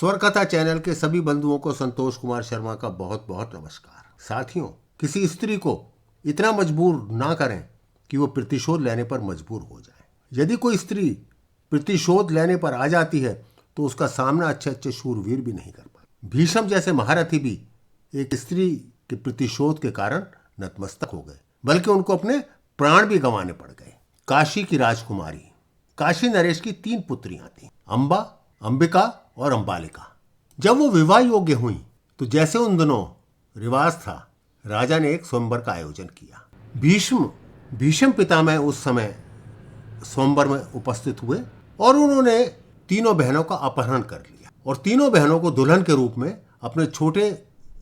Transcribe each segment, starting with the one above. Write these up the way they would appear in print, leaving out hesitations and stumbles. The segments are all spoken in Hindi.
स्वर कथा चैनल के सभी बंधुओं को संतोष कुमार शर्मा का बहुत बहुत नमस्कार। साथियों, किसी स्त्री को इतना मजबूर ना करें कि वो प्रतिशोध लेने पर मजबूर हो जाए। यदि कोई स्त्री प्रतिशोध लेने पर आ जाती है तो उसका सामना अच्छे अच्छे शूरवीर भी नहीं कर पाते। भीष्म जैसे महारथी भी एक स्त्री के प्रतिशोध के कारण नतमस्तक हो गए, बल्कि उनको अपने प्राण भी गंवाने पड़ गए। काशी की राजकुमारी काशी नरेश की 3 पुत्रियां थीं, अंबा, अंबिका और अंबालिका। जब वो विवाह योग्य हुई तो जैसे उन दिनों रिवाज था, राजा ने एक स्वयंवर का आयोजन किया। भीष्म पितामह उस समय स्वयंवर में उपस्थित हुए और उन्होंने तीनों बहनों का अपहरण कर लिया और तीनों बहनों को दुल्हन के रूप में अपने छोटे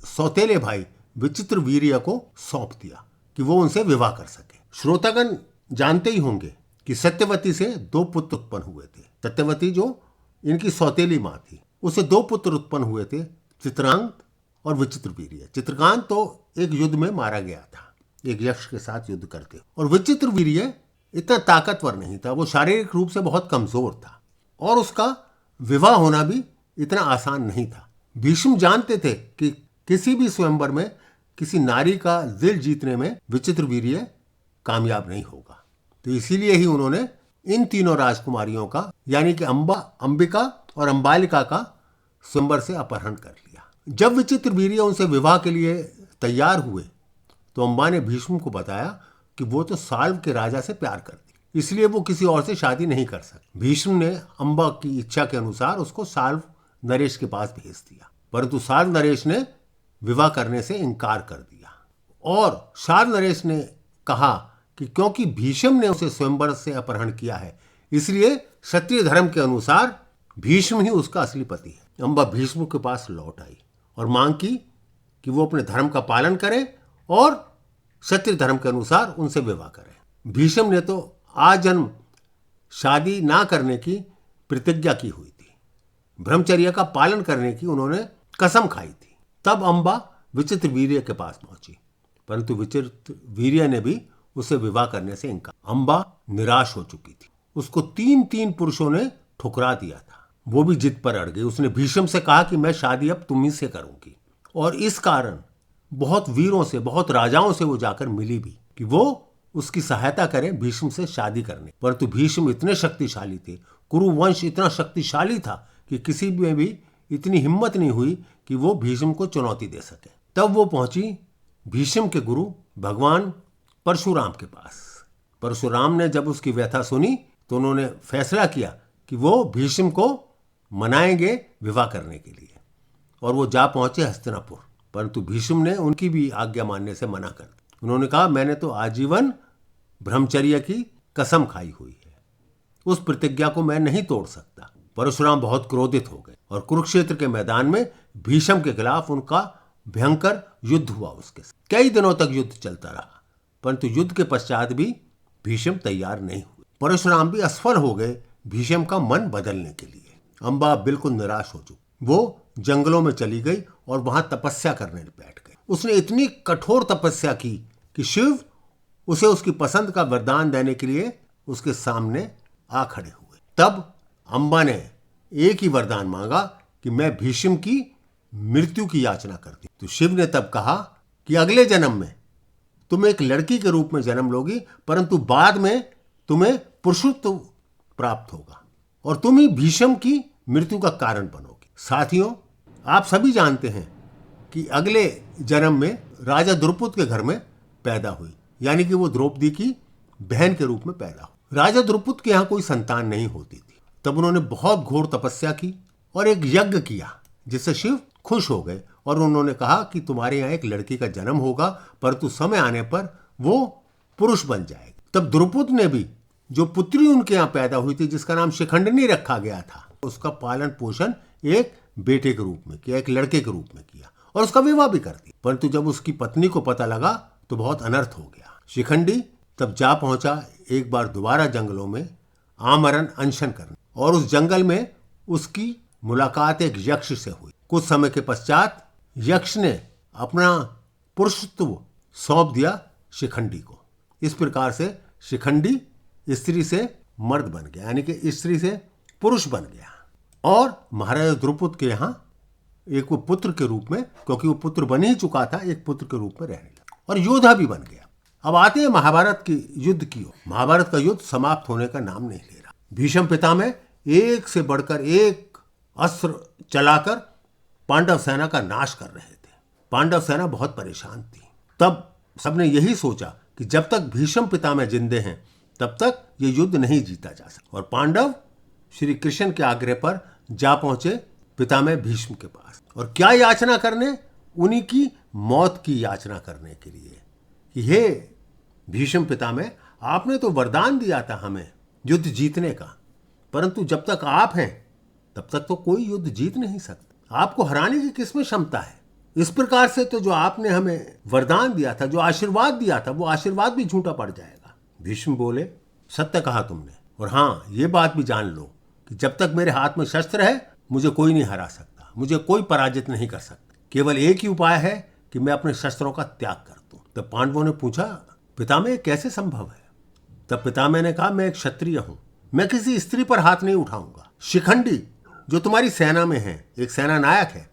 सौतेले भाई विचित्रवीर्य को सौंप दिया कि वो उनसे विवाह कर सके। श्रोतागण जानते ही होंगे कि सत्यवती से 2 पुत्र उत्पन्न हुए थे। सत्यवती जो इनकी सौतेली माँ थी, उसे 2 पुत्र उत्पन्न हुए थे, चित्रांत और विचित्रवीर्य। चित्रकांत तो एक युद्ध में मारा गया था, एक यक्ष के साथ युद्ध करते, और विचित्रवीर्य इतना ताकतवर नहीं था, वो शारीरिक रूप से बहुत कमजोर था और उसका विवाह होना भी इतना आसान नहीं था। भीष्म जानते थे कि किसी भी स्वयंवर में किसी नारी का दिल जीतने में विचित्रवीर्य कामयाब नहीं होगा, तो इसीलिए ही उन्होंने इन तीनों राजकुमारियों का यानी कि अंबा, अंबिका और अंबालिका का स्वयंवर से अपहरण कर लिया। जब विचित्रवीर्य उनसे विवाह के लिए तैयार हुए तो अंबा ने भीष्म को बताया कि वो तो साल्व के राजा से प्यार करती, इसलिए वो किसी और से शादी नहीं कर सकती। भीष्म ने अंबा की इच्छा के अनुसार उसको साल्व नरेश के पास भेज दिया, परंतु साल्व नरेश ने विवाह करने से इनकार कर दिया और साल्व नरेश ने कहा कि क्योंकि भीष्म ने उसे स्वयंवर से अपहरण किया है, इसलिए क्षत्रिय धर्म के अनुसार भीष्म ही उसका असली पति है। अंबा भीष्म के पास लौट आई और मांग की कि वो अपने धर्म का पालन करे और क्षत्रिय धर्म के अनुसार उनसे विवाह करे। भीष्म ने तो आजन्म शादी ना करने की प्रतिज्ञा की हुई थी, ब्रह्मचर्य का पालन करने की उन्होंने कसम खाई थी। तब अंबा विचित्रवीर्य के पास पहुंची, परंतु विचित्रवीर्य ने भी उसे विवाह करने से इनकार। अंबा निराश हो चुकी थी, उसको 3 पुरुषों ने ठुकरा दिया था, वो भी जिद पर अड़ गई। उसने भीष्म से कहा कि मैं शादी अब तुम्ही से करूंगी, और इस कारण बहुत वीरों से, बहुत राजाओं से वो जाकर मिली भी कि वो उसकी सहायता करें भीष्म से शादी करने। परंतु भीष्म इतने शक्तिशाली थे, कुरुवंश इतना शक्तिशाली था कि किसी में भी इतनी हिम्मत नहीं हुई कि वो भीष्म को चुनौती दे सके। तब वो पहुंची भीष्म के गुरु भगवान परशुराम के पास। परशुराम ने जब उसकी व्यथा सुनी तो उन्होंने फैसला किया कि वो भीष्म को मनाएंगे विवाह करने के लिए, और वो जा पहुंचे हस्तिनापुर। परंतु भीष्म ने उनकी भी आज्ञा मानने से मना कर दी। उन्होंने कहा, मैंने तो आजीवन ब्रह्मचर्य की कसम खाई हुई है, उस प्रतिज्ञा को मैं नहीं तोड़ सकता। परशुराम बहुत क्रोधित हो गए और कुरुक्षेत्र के मैदान में भीष्म के खिलाफ उनका भयंकर युद्ध हुआ। उसके साथ कई दिनों तक युद्ध चलता रहा, परंतु युद्ध के पश्चात भी भीष्म तैयार नहीं हुए। परशुराम भी असफल हो गए भीष्म का मन बदलने के लिए। अंबा बिल्कुल निराश हो चुकी, वो जंगलों में चली गई और वहां तपस्या करने बैठ गई। उसने इतनी कठोर तपस्या की कि शिव उसे उसकी पसंद का वरदान देने के लिए उसके सामने आ खड़े हुए। तब अंबा ने एक ही वरदान मांगा कि मैं भीष्म की मृत्यु की याचना करती। तो शिव ने तब कहा कि अगले जन्म में तुम एक लड़की के रूप में जन्म लोगी, परंतु बाद में तुम्हें पुरुषत्व प्राप्त होगा और तुम ही भीष्म की मृत्यु का कारण बनोगे। साथियों, आप सभी जानते हैं कि अगले जन्म में राजा द्रुपद के घर में पैदा हुई, यानी कि वो द्रौपदी की बहन के रूप में पैदा हुई। राजा द्रुपद के यहाँ कोई संतान नहीं होती थी। तब उन्होंने बहुत घोर तपस्या की और एक यज्ञ किया, जिससे शिव खुश हो गए और उन्होंने कहा कि तुम्हारे यहाँ एक लड़की का जन्म होगा, परंतु समय आने पर वो पुरुष बन जाएगी। तब द्रुपद ने भी जो पुत्री उनके यहाँ पैदा हुई थी, जिसका नाम शिखंडिनी रखा गया था, उसका पालन पोषण एक बेटे के रूप में किया, एक लड़के के रूप में किया और उसका विवाह भी कर दिया। परंतु जब उसकी पत्नी को पता लगा तो बहुत अनर्थ हो गया। शिखंडी तब जा पहुंचा एक बार दोबारा जंगलों में आमरण अनशन करने, और उस जंगल में उसकी मुलाकात एक यक्ष से हुई। कुछ समय के पश्चात यक्ष ने अपना पुरुषत्व सौंप दिया शिखंडी को। इस प्रकार से शिखंडी स्त्री से मर्द बन गया, यानी कि स्त्री से पुरुष बन गया। और महाराजा द्रुपद के यहाँ एक वो पुत्र के रूप में, क्योंकि वो पुत्र बन ही चुका था, एक पुत्र के रूप में रहने लगा और योद्धा भी बन गया। अब आते हैं महाभारत की युद्ध की ओर। महाभारत का युद्ध समाप्त होने का नाम नहीं ले रहा। भीष्म पितामह एक से बढ़कर एक अस्त्र चलाकर पांडव सेना का नाश कर रहे थे। पांडव सेना बहुत परेशान थी। तब सबने यही सोचा कि जब तक भीष्म पितामह जिंदे हैं तब तक ये युद्ध नहीं जीता जा सकता, और पांडव श्री कृष्ण के आग्रह पर जा पहुंचे पितामह भीष्म के पास। और क्या याचना करने? उन्हीं की मौत की याचना करने के लिए कि हे भीष्म पितामह, आपने तो वरदान दिया था हमें युद्ध जीतने का, परंतु जब तक आप हैं तब तक तो कोई युद्ध जीत नहीं सकता। आपको हराने की किसमें क्षमता है? इस प्रकार से तो जो आपने हमें वरदान दिया था, जो आशीर्वाद दिया था, वो आशीर्वाद भी झूठा पड़ जाएगा। भीष्म बोले, सत्य कहा तुमने, और हाँ, ये बात भी जान लो कि जब तक मेरे हाथ में शस्त्र है मुझे कोई नहीं हरा सकता, मुझे कोई पराजित नहीं कर सकता। केवल एक ही उपाय है कि मैं अपने शस्त्रों का त्याग कर दूं। तब पांडवों ने पूछा, पितामह कैसे संभव है? तब पितामह ने कहा, मैं एक क्षत्रिय हूं, मैं किसी स्त्री पर हाथ नहीं उठाऊंगा। शिखंडी जो तुम्हारी सेना में है, एक सेना नायक है,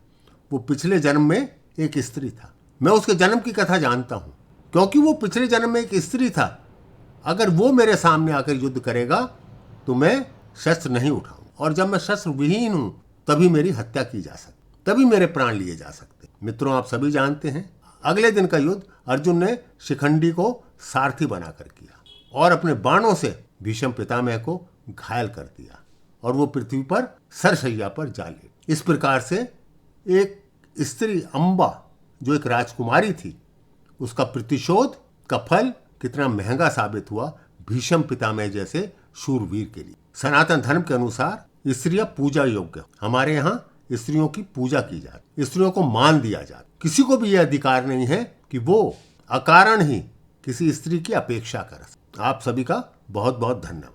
वो पिछले जन्म में एक स्त्री था। मैं उसके जन्म की कथा जानता हूं। क्योंकि वो पिछले जन्म में एक स्त्री था, अगर वो मेरे सामने आकर युद्ध करेगा तो मैं शस्त्र नहीं उठाऊंगा, और जब मैं शस्त्र विहीन हूं तभी मेरी हत्या की जा सकती, तभी मेरे प्राण लिए जा सकते। मित्रों, आप सभी जानते हैं अगले दिन का युद्ध अर्जुन ने शिखंडी को सारथी बनाकर किया और अपने बाणों से भीष्म पितामह को घायल कर दिया, और वो पृथ्वी पर सरशैया पर जा लेटी। इस प्रकार से एक स्त्री अंबा जो एक राजकुमारी थी, उसका प्रतिशोध का फल कितना महंगा साबित हुआ भीष्म पितामह जैसे शूरवीर के लिए। सनातन धर्म के अनुसार स्त्रियां पूजा योग्य, हमारे यहाँ स्त्रियों की पूजा की जाती, स्त्रियों को मान दिया जाता। किसी को भी यह अधिकार नहीं है कि वो अकारण ही किसी स्त्री की अपेक्षा करे। आप सभी का बहुत बहुत धन्यवाद।